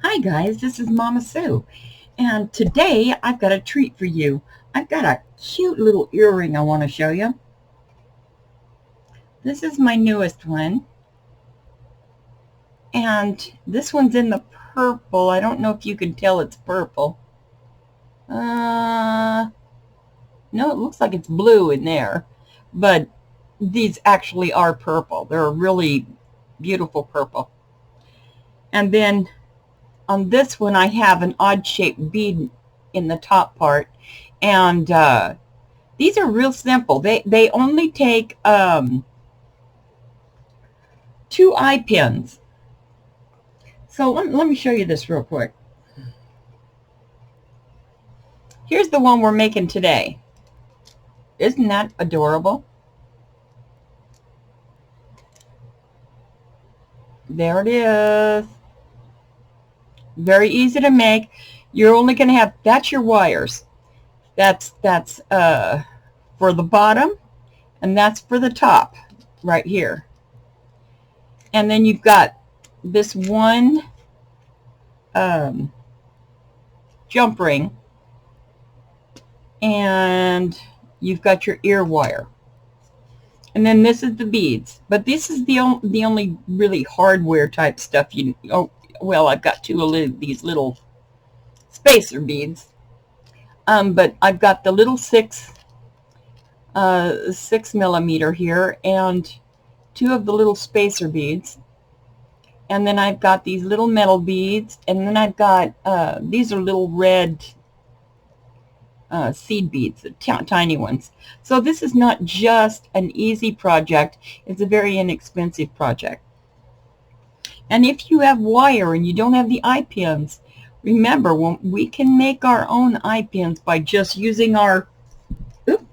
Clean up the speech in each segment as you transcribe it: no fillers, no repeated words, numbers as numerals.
Hi guys, this is Mama Sue, and today I've got a treat for you. I've got a cute little earring I want to show you. This is my newest one, and this one's in the purple. I don't know if you can tell it's purple. No, it looks like it's blue in there, but these actually are purple. They're a really beautiful purple. And then on this one I have an odd shaped bead in the top part, and these are real simple. They only take 2 eye pins. So let me show you this real quick. Here's the one we're making today. Isn't that adorable? There it is. Very easy to make. You're only going to have, that's your wires. That's for the bottom, and that's for the top right here. And then you've got this one jump ring, and you've got your ear wire. And then this is the beads. But this is the only really hardware type stuff you, oh, well, I've got two of these little spacer beads. But I've got the little 6 millimeter here, and 2 of the little spacer beads. And then I've got these little metal beads, and then I've got, these are little red seed beads, tiny ones. So this is not just an easy project, it's a very inexpensive project. And if you have wire and you don't have the eye pins, remember, we can make our own eye pins by just using our, oops,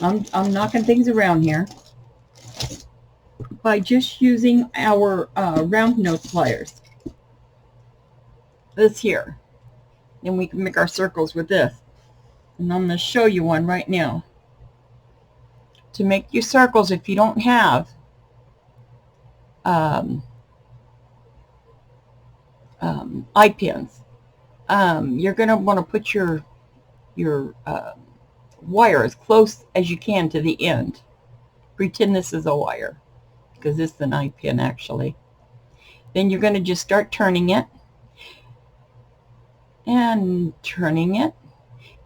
I'm knocking things around here, by just using our round nose pliers. This here. And we can make our circles with this. And I'm going to show you one right now. To make your circles, if you don't have eye pins, you're going to want to put your wire as close as you can to the end. Pretend this is a wire, because this is an eye pin actually. Then you're going to just start turning it and turning it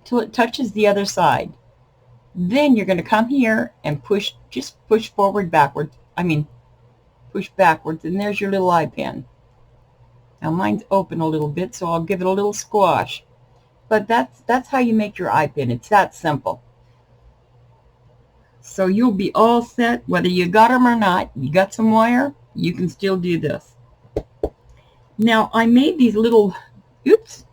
till it touches the other side. Then you're going to come here and push, just push forward, backwards. Push backwards, and there's your little eye pin. Now mine's open a little bit, so I'll give it a little squash. But that's how you make your eye pin. It's that simple. So you'll be all set, whether you got them or not. You got some wire, you can still do this. Now I made these little, oops,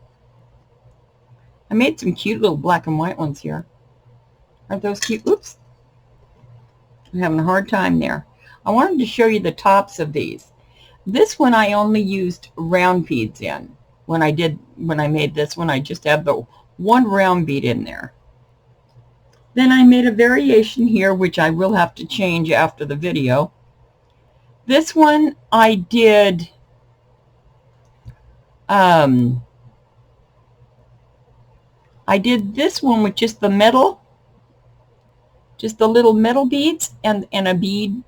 I made some cute little black and white ones here. Aren't those cute? Oops. I'm having a hard time there. I wanted to show you the tops of these. This one I only used round beads in. When I made this one, I just have the one round bead in there. Then I made a variation here, which I will have to change after the video. This one I did this one with just the metal, just the little metal beads, and a bead,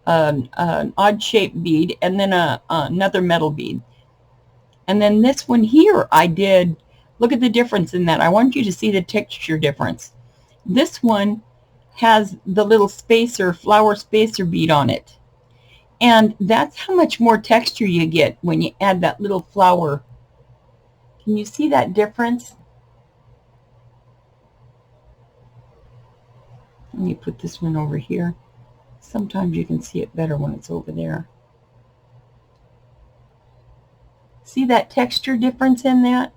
an odd shaped bead, and then another metal bead. And then this one here I did, look at the difference in that. I want you to see the texture difference. This one has the little spacer, flower spacer bead on it. And that's how much more texture you get when you add that little flower. Can you see that difference? Let me put this one over here. Sometimes you can see it better when it's over there. See that texture difference in that?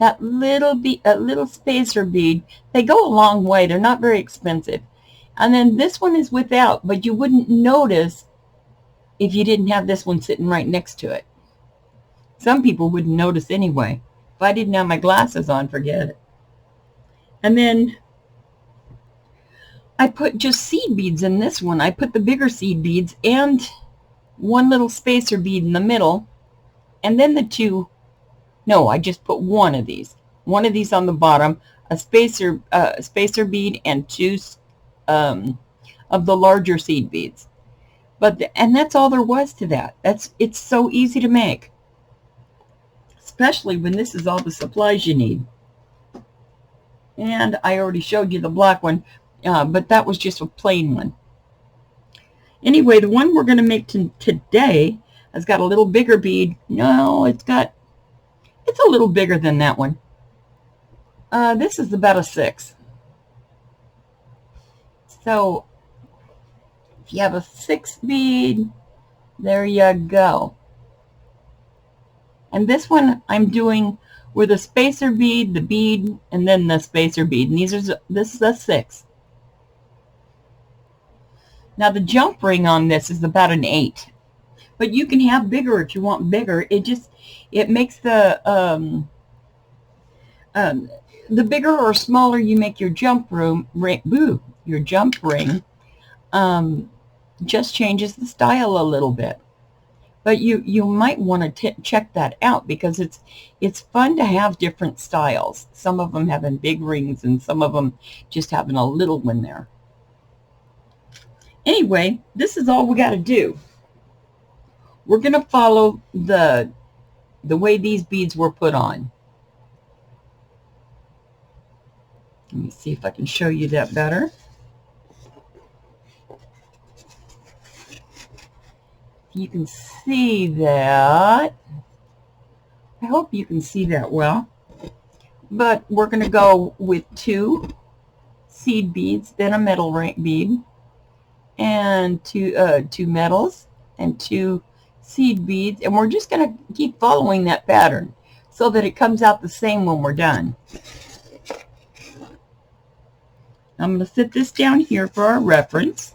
That little bead, that little spacer bead, they go a long way. They're not very expensive. And then this one is without, but you wouldn't notice if you didn't have this one sitting right next to it. Some people wouldn't notice anyway. If I didn't have my glasses on, forget it. And then I put just seed beads in this one. I put the bigger seed beads and one little spacer bead in the middle, and then the two, no, I just put one of these on the bottom, a spacer bead, and two of the larger seed beads. And that's all there was to that. It's so easy to make, especially when this is all the supplies you need. And I already showed you the black one, but that was just a plain one. Anyway, the one we're going to make today has got a little bigger bead. No, it's a little bigger than that one. This is about a 6. So if you have a 6 bead, there you go. And this one I'm doing with a spacer bead, the bead, and then the spacer bead. And this is a 6. Now the jump ring on this is about an 8. But you can have bigger if you want bigger. It makes the bigger or smaller you make your jump ring, just changes the style a little bit. But you might want to check that out, because it's fun to have different styles. Some of them having big rings and some of them just having a little one there. Anyway, this is all we got to do. We're going to follow the way these beads were put on. Let me see if I can show you that better. You can see that. I hope you can see that well. But we're going to go with 2 seed beads, then a metal bead, and 2 metals, and 2 seed beads, and we're just going to keep following that pattern so that it comes out the same when we're done. I'm going to sit this down here for our reference.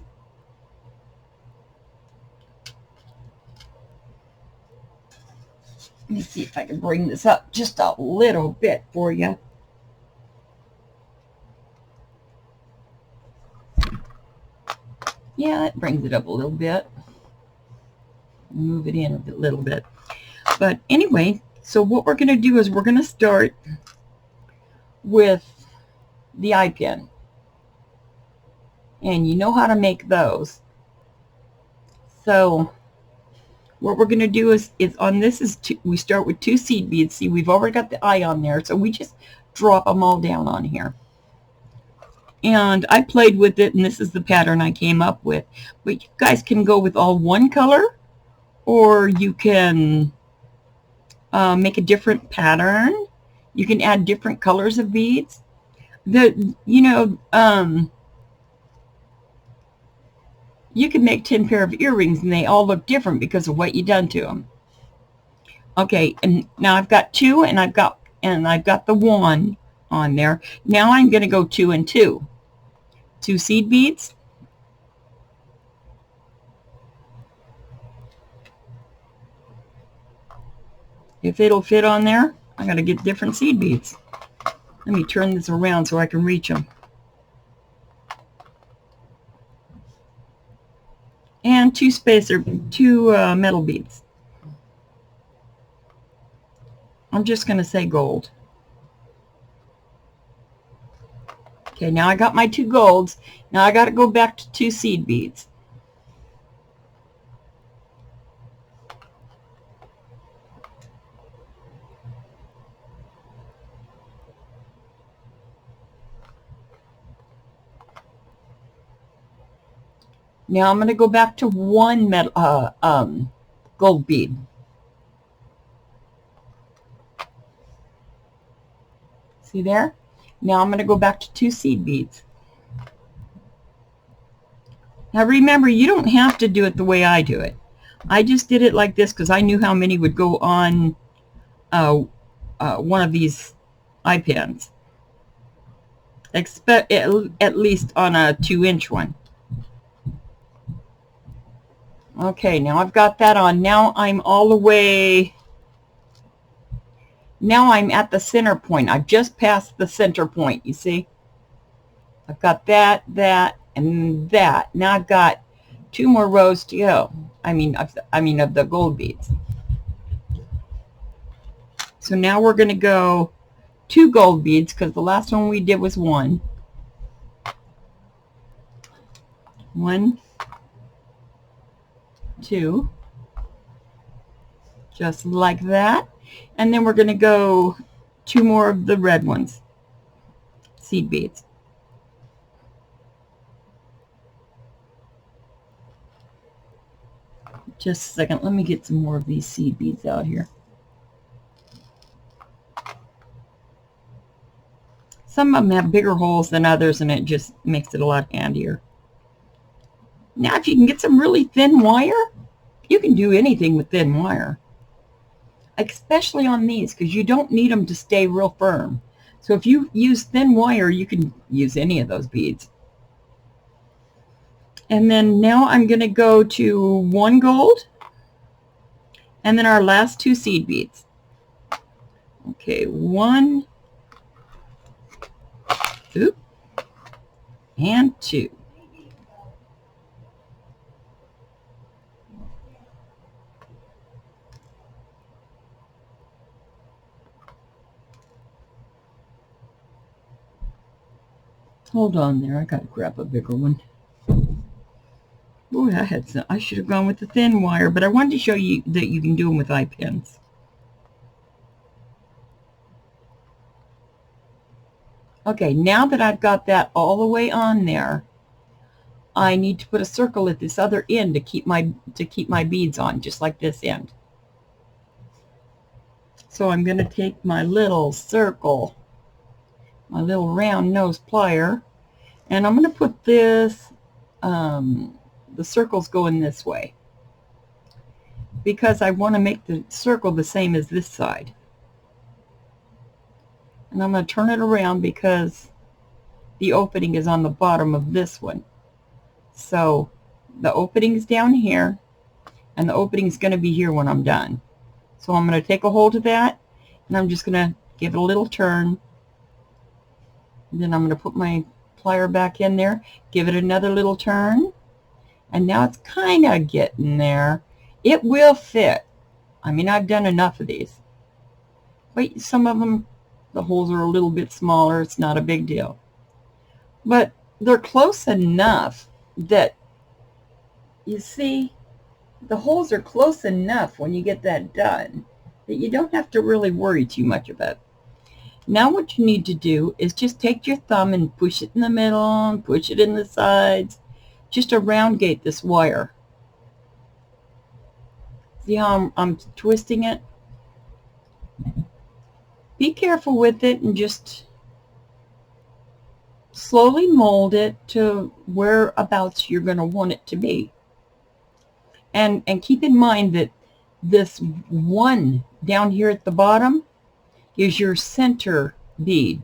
Let me see if I can bring this up just a little bit for you. Yeah, that brings it up a little bit. Move it in a little bit. But anyway, so what we're going to do is we're going to start with the eye pin. And you know how to make those. So what we're going to do is on this is we start with 2 seed beads. See, we've already got the eye on there, so we just drop them all down on here. And I played with it, and this is the pattern I came up with. But you guys can go with all one color, or you can make a different pattern. You can add different colors of beads. You can make 10 pair of earrings, and they all look different because of what you done to them. Okay, and now I've got 2, and I've got the 1 on there. Now I'm going to go 2 and 2. 2 seed beads. If it'll fit on there, I got to get different seed beads. Let me turn this around so I can reach them. And 2 metal beads. I'm just going to say gold. Okay, now I got my 2 golds. Now I got to go back to 2 seed beads. Now I'm going to go back to 1 gold bead. See there? Now I'm going to go back to 2 seed beads. Now remember, you don't have to do it the way I do it. I just did it like this because I knew how many would go on one of these eye pins. Expect at least on a 2-inch one. Okay, now I've got that on. Now I'm all the way. Now I'm at the center point. I've just passed the center point, you see? I've got that, and that. Now I've got 2 more rows to go. I mean of the gold beads. So now we're going to go 2 gold beads because the last one we did was 1. 1, 2, just like that. And then we're going to go 2 more of the red ones, seed beads. Just a second, let me get some more of these seed beads out here. Some of them have bigger holes than others, and it just makes it a lot handier. Now, if you can get some really thin wire, you can do anything with thin wire, especially on these, because you don't need them to stay real firm. So if you use thin wire, you can use any of those beads. And then now I'm going to go to 1 gold, and then our last 2 seed beads. Okay, 1, oop, and 2. Hold on there, I gotta grab a bigger one. Boy, I should have gone with the thin wire, but I wanted to show you that you can do them with eye pins. Okay, now that I've got that all the way on there, I need to put a circle at this other end to keep my beads on, just like this end. So I'm going to take my little circle, my little round nose plier, and I'm going to put this, the circles going this way, because I want to make the circle the same as this side. And I'm going to turn it around because the opening is on the bottom of this one. So the opening is down here, and the opening is going to be here when I'm done. So I'm going to take a hold of that, and I'm just going to give it a little turn. And then I'm going to put my plier back in there, give it another little turn, and now it's kind of getting there. It will fit. I mean, I've done enough of these. Wait, some of them, the holes are a little bit smaller. It's not a big deal. But they're close enough that, you see, the holes are close enough when you get that done that you don't have to really worry too much about it. Now what you need to do is just take your thumb and push it in the middle and push it in the sides, just to round gate this wire. See how I'm twisting it? Be careful with it and just slowly mold it to whereabouts you're going to want it to be. And keep in mind that this one down here at the bottom is your center bead.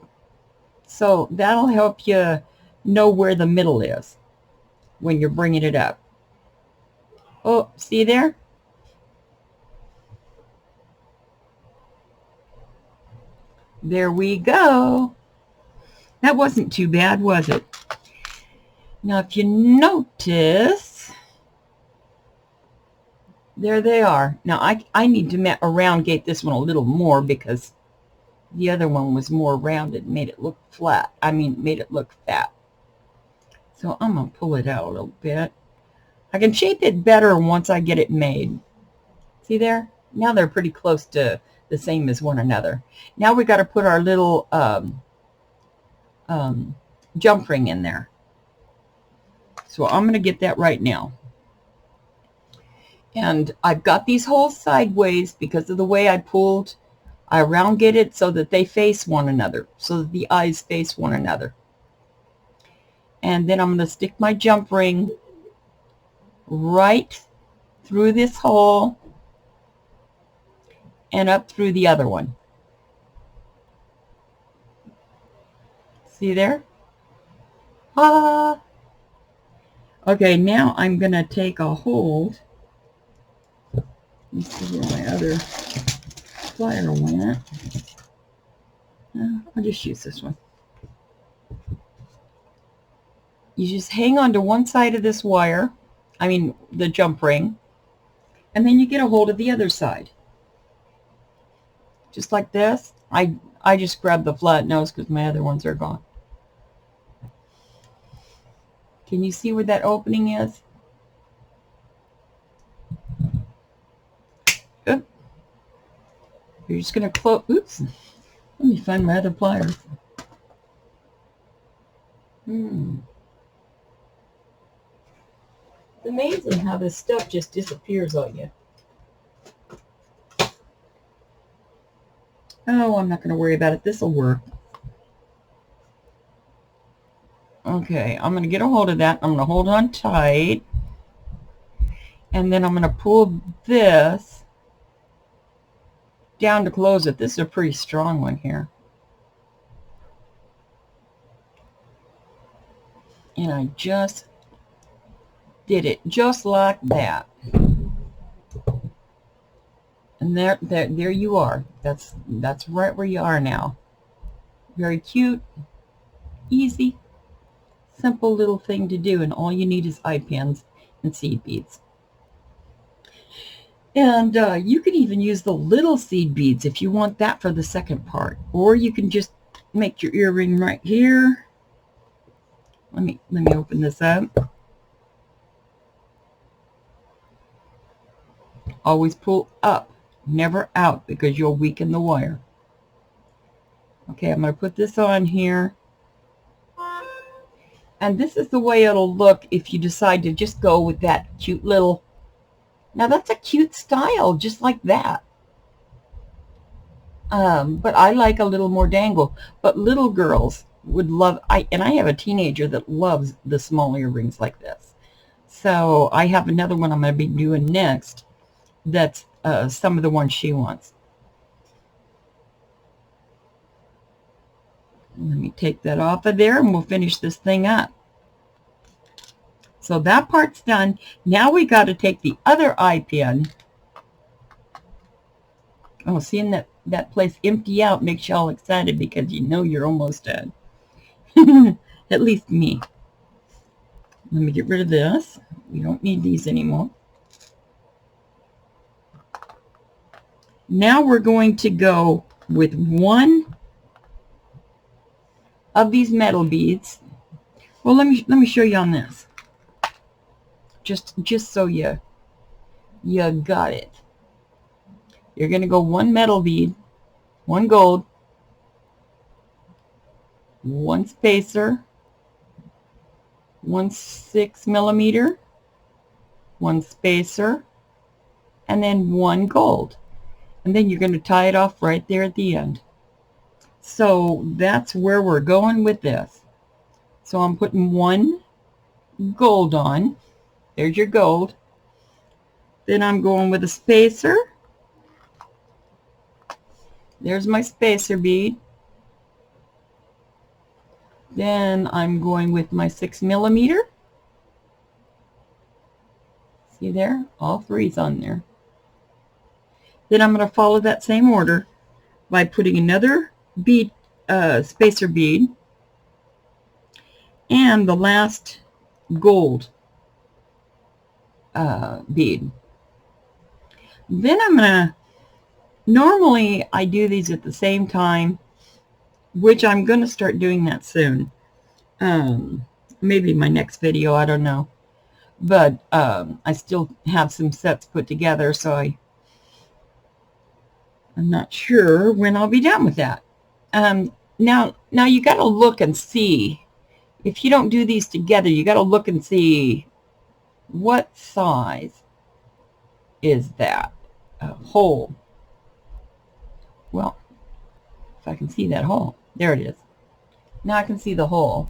So that'll help you know where the middle is when you're bringing it up. Oh, see there? There we go. That wasn't too bad, was it? Now, if you notice, there they are. Now, I need to round gate this one a little more because the other one was more rounded, made it look flat. I mean, made it look fat. So I'm going to pull it out a little bit. I can shape it better once I get it made. See there? Now they're pretty close to the same as one another. Now we got to put our little jump ring in there. So I'm going to get that right now. And I've got these holes sideways because of the way I pulled. I round get it so that they face one another, so that the eyes face one another. And then I'm going to stick my jump ring right through this hole and up through the other one. See there? Ah! Okay, now I'm going to take a hold. Let me see where my other plier went. I'll just use this one. You just hang on to one side of this wire, I mean the jump ring, and then you get a hold of the other side. just like this. I just grabbed the flat nose because my other ones are gone. Can you see where that opening is? Oop. You're just going to close. Oops. Let me find my other pliers. It's amazing how this stuff just disappears on you. Oh, I'm not going to worry about it. This will work. Okay, I'm going to get a hold of that. I'm going to hold on tight. And then I'm going to pull this down to close it. This is a pretty strong one here. And I just did it just like that. And there you are. That's right where you are now. Very cute, easy, simple little thing to do, and all you need is eye pins and seed beads. And you can even use the little seed beads if you want that for the second part, or you can just make your earring right here. Let me open this up. Always pull up, never out, because you'll weaken the wire. Okay, I'm going to put this on here. And this is the way it'll look if you decide to just go with that cute little... Now that's a cute style, just like that. But I like a little more dangle. But little girls would love... And I have a teenager that loves the small earrings like this. So I have another one I'm going to be doing next. That's some of the ones she wants. Let me take that off of there and we'll finish this thing up. So that part's done. Now we got to take the other eye pin. Oh, seeing that place empty out makes you all excited because you know you're almost done. At least me. Let me get rid of this. We don't need these anymore. Now we're going to go with one of these metal beads. Well, let me show you on this. Just so you got it. You're going to go one metal bead, one gold, one spacer, one 6 millimeter, one spacer, and then one gold. And then you're going to tie it off right there at the end. So that's where we're going with this. So I'm putting one gold on. There's your gold. Then I'm going with a spacer. There's my spacer bead. Then I'm going with my 6 millimeter. See there? All three's on there. Then I'm going to follow that same order by putting another bead, spacer bead, and the last gold bead. Then I'm going to, normally I do these at the same time, which I'm going to start doing that soon. Maybe my next video, I don't know. But I still have some sets put together, so I'm not sure when I'll be done with that. Now you got to look and see. If you don't do these together, you got to look and see what size is that hole. Well, if I can see that hole, there it is. Now I can see the hole.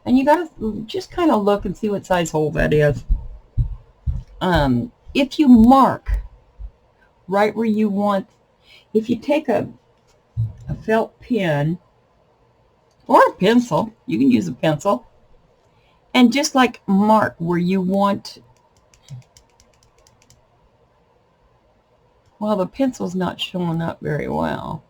And you got to just kind of look and see what size hole that is. If you mark right where you want, if you take a felt pen or a pencil, you can use a pencil, and just like mark where you want. Well, the pencil's not showing up very well.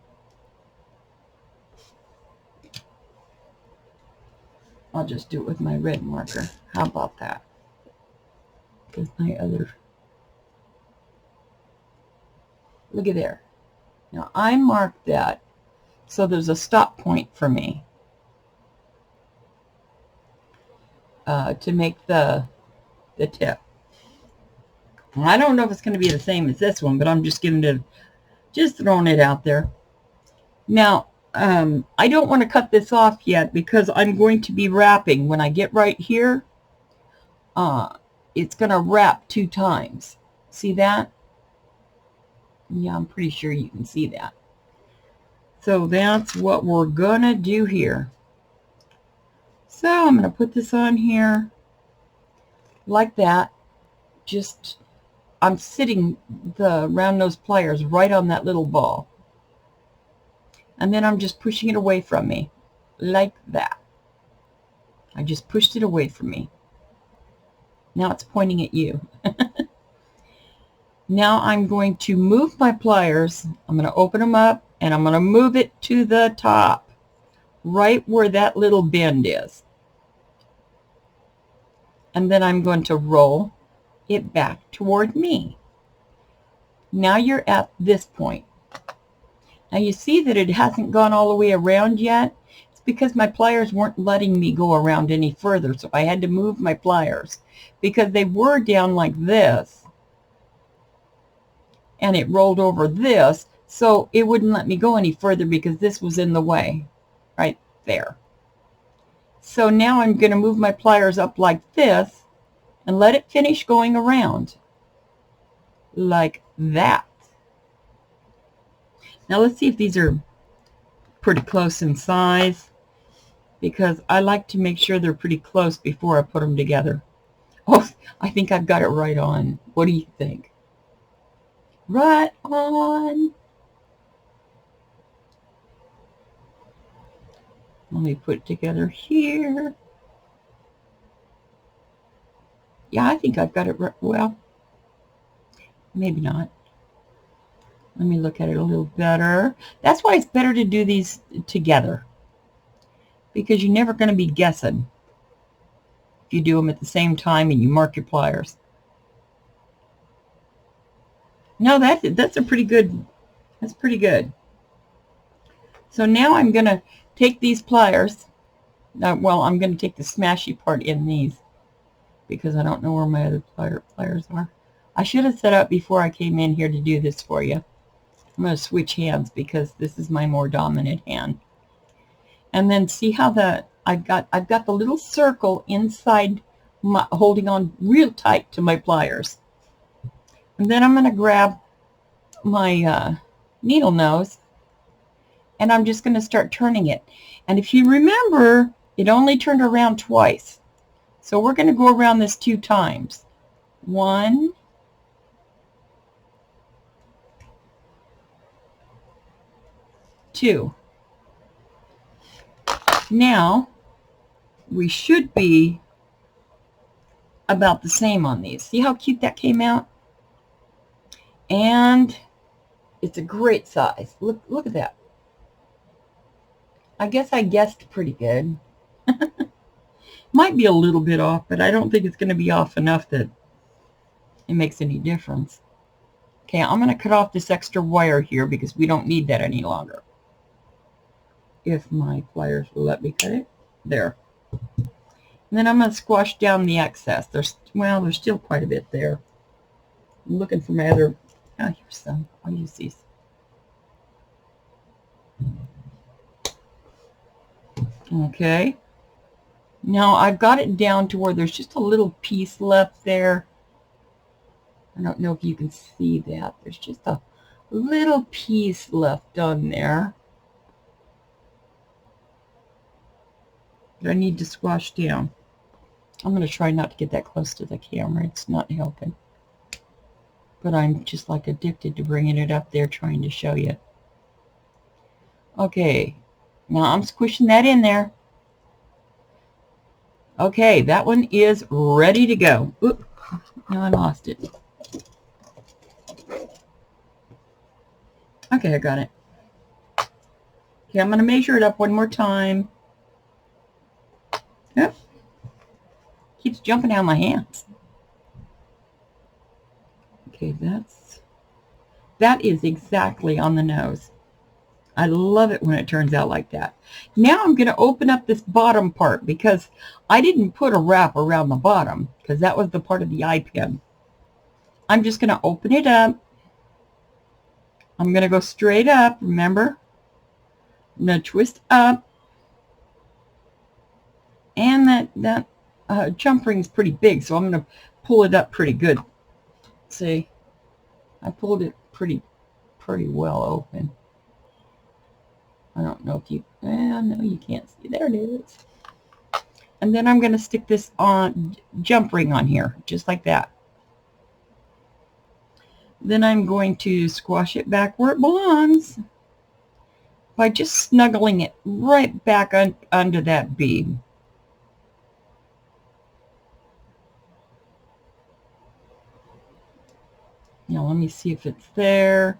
I'll just do it with my red marker. How about that? Because my other... Look at there. Now I marked that so there's a stop point for me to make the tip. I don't know if it's going to be the same as this one, but I'm just throwing it out there. Now, I don't want to cut this off yet because I'm going to be wrapping. When I get right here, it's going to wrap 2 times. See that? Yeah, I'm pretty sure you can see that. So that's what we're going to do here. So I'm going to put this on here like that. Just, I'm sitting the round nose pliers right on that little ball. And then I'm just pushing it away from me like that. I just pushed it away from me. Now it's pointing at you. Now I'm going to move my pliers. I'm going to open them up and I'm going to move it to the top, right where that little bend is. And then I'm going to roll it back toward me. Now you're at this point. Now you see that it hasn't gone all the way around yet. It's because my pliers weren't letting me go around any further, so I had to move my pliers because they were down like this and it rolled over this, so it wouldn't let me go any further because this was in the way right there. So now I'm going to move my pliers up like this and let it finish going around like that. Now let's see if these are pretty close in size, because I like to make sure they're pretty close before I put them together. Oh, I think I've got it right on. What do you think? Right on. Let me put it together here. Yeah, I think I've got it right. Well, maybe not. Let me look at it a little better. That's why it's better to do these together, because you're never going to be guessing if you do them at the same time and you mark your pliers. No, that's a pretty good. That's pretty good. So now I'm going to take these pliers. Well, I'm going to take the smashy part in these because I don't know where my other pliers are. I should have set up before I came in here to do this for you. I'm going to switch hands because this is my more dominant hand. And then see how I've got the little circle inside holding on real tight to my pliers. And then I'm going to grab my needle nose and I'm just going to start turning it. And if you remember, it only turned around twice. So we're going to go around this 2 times. 1, 2. Now we should be about the same on these. See how cute that came out? And it's a great size. Look at that. I guess I guessed pretty good. Might be a little bit off, but I don't think it's going to be off enough that it makes any difference. Okay, I'm going to cut off this extra wire here because we don't need that any longer. If my pliers will let me cut it. There. And then I'm going to squash down the excess. There's still quite a bit there. I'm looking for my other. Oh, here's some. I'll use these. Okay. Now I've got it down to where there's just a little piece left there. I don't know if you can see that. There's just a little piece left on there that I need to squash down. I'm going to try not to get that close to the camera. It's not helping. But I'm just like addicted to bringing it up there trying to show you. Okay. Now I'm squishing that in there. Okay, that one is ready to go. Oop, now I lost it. Okay, I got it. Okay, I'm going to measure it up one more time. Yep. Keeps jumping out of my hands. Okay, That is exactly on the nose. I love it when it turns out like that. Now I'm going to open up this bottom part because I didn't put a wrap around the bottom because that was the part of the eye pin. I'm just going to open it up. I'm going to go straight up, remember? I'm going to twist up. And that jump ring is pretty big, so I'm going to pull it up pretty good. See? I pulled it pretty well open. I don't know if you, no, you can't see. There it is. And then I'm going to stick this on jump ring on here, just like that. Then I'm going to squash it back where it belongs by just snuggling it right back under that bead. Now let me see if it's there.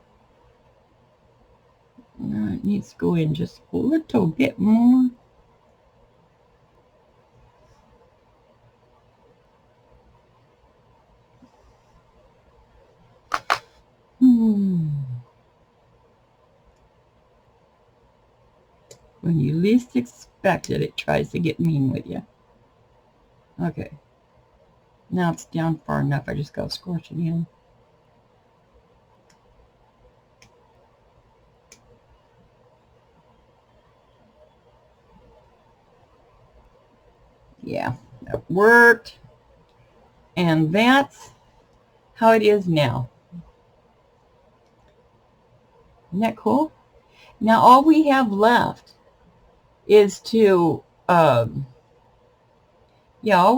It needs to go in just a little bit more. When you least expect it, it tries to get mean with you. Okay. Now it's down far enough. I just got to squash it in. Yeah, that worked. And that's how it is now. Isn't that cool? Now all we have left is to, all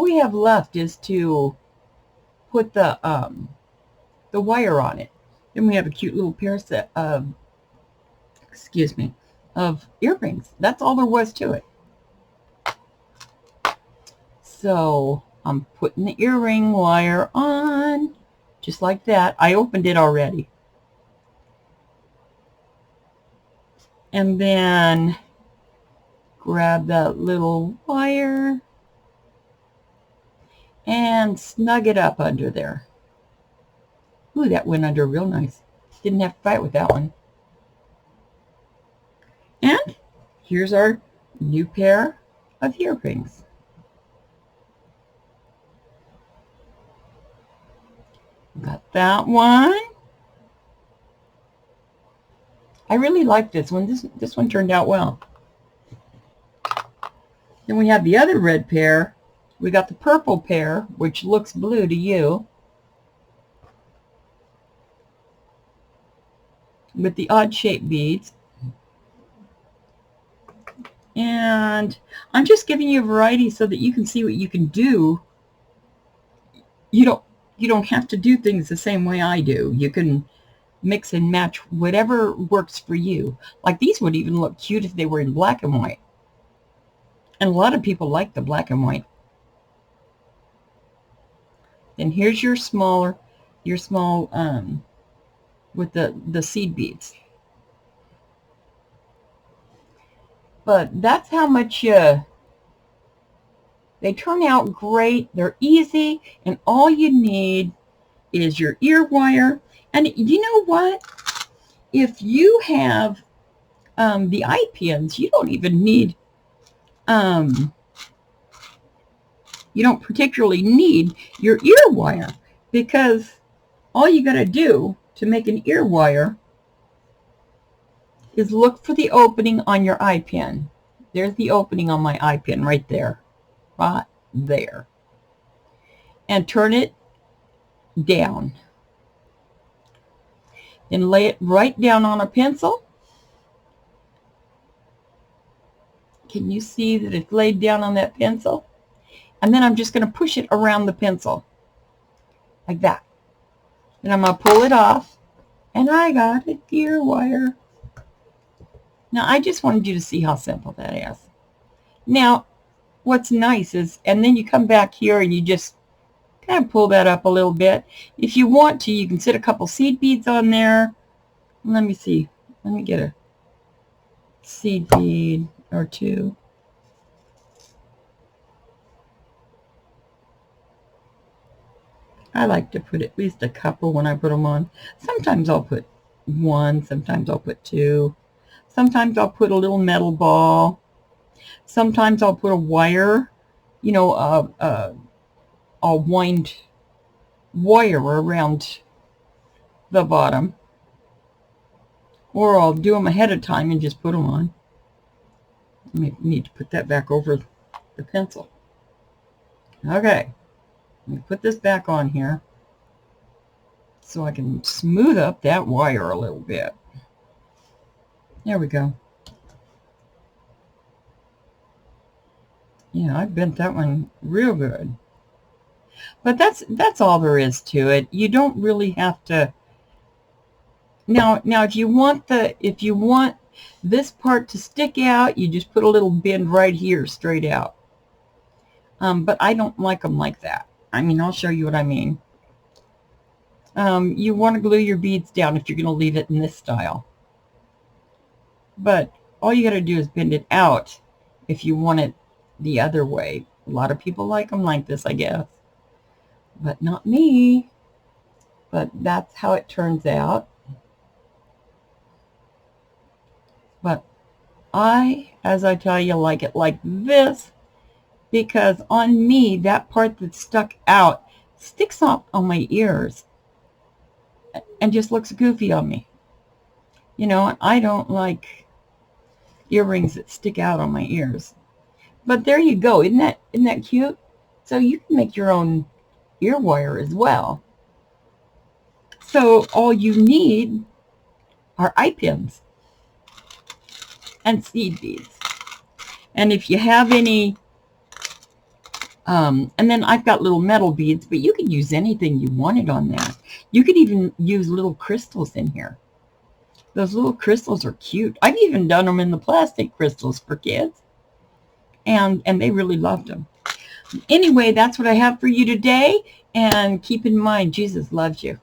we have left is to put the wire on it. Then we have a cute little pair set of, of earrings. That's all there was to it. So I'm putting the earring wire on, just like that. I opened it already. And then grab that little wire and snug it up under there. Ooh, that went under real nice. Didn't have to fight with that one. And here's our new pair of earrings. Got that one. I really like this one. This one turned out well. Then we have the other red pair. We got the purple pair, which looks blue to you, with the odd shaped beads. And I'm just giving you a variety so that you can see what you can do. You don't have to do things the same way I do. You can mix and match whatever works for you. Like these would even look cute if they were in black and white. And a lot of people like the black and white. Then here's your small with the seed beads. But that's how much they turn out great. They're easy, and all you need is your ear wire. And you know what? If you have the eye pins, you don't even need, you don't particularly need your ear wire, because all you got to do to make an ear wire is look for the opening on your eye pin. There's the opening on my eye pin right there. Right there. And turn it down. Then lay it right down on a pencil. Can you see that it's laid down on that pencil? And then I'm just going to push it around the pencil. Like that. Then I'm going to pull it off. And I got a ear wire. Now I just wanted you to see how simple that is. Now what's nice is, and then you come back here and you just kind of pull that up a little bit. If you want to, you can sit a couple seed beads on there. Let me see. Let me get a seed bead or two. I like to put at least a couple when I put them on. Sometimes I'll put one. Sometimes I'll put two. Sometimes I'll put a little metal ball. Sometimes I'll put a wire, you know, I'll wind wire around the bottom. Or I'll do them ahead of time and just put them on. I need to put that back over the pencil. Okay, let me put this back on here so I can smooth up that wire a little bit. There we go. Yeah, I bent that one real good. But that's all there is to it. You don't really have to. Now if you want this part to stick out, you just put a little bend right here straight out. But I don't like them like that. I mean, I'll show you what I mean. You want to glue your beads down if you're going to leave it in this style. But all you got to do is bend it out if you want it the other way. A lot of people like them like this, I guess. But not me. But that's how it turns out. But as I tell you, like it like this, because on me, that part that's stuck out sticks off on my ears and just looks goofy on me. You know, I don't like earrings that stick out on my ears. But there you go. Isn't that cute? So you can make your own ear wire as well. So all you need are eye pins and seed beads. And if you have any, and then I've got little metal beads, but you can use anything you wanted on that. You could even use little crystals in here. Those little crystals are cute. I've even done them in the plastic crystals for kids. And they really loved them. Anyway, that's what I have for you today. And keep in mind, Jesus loves you.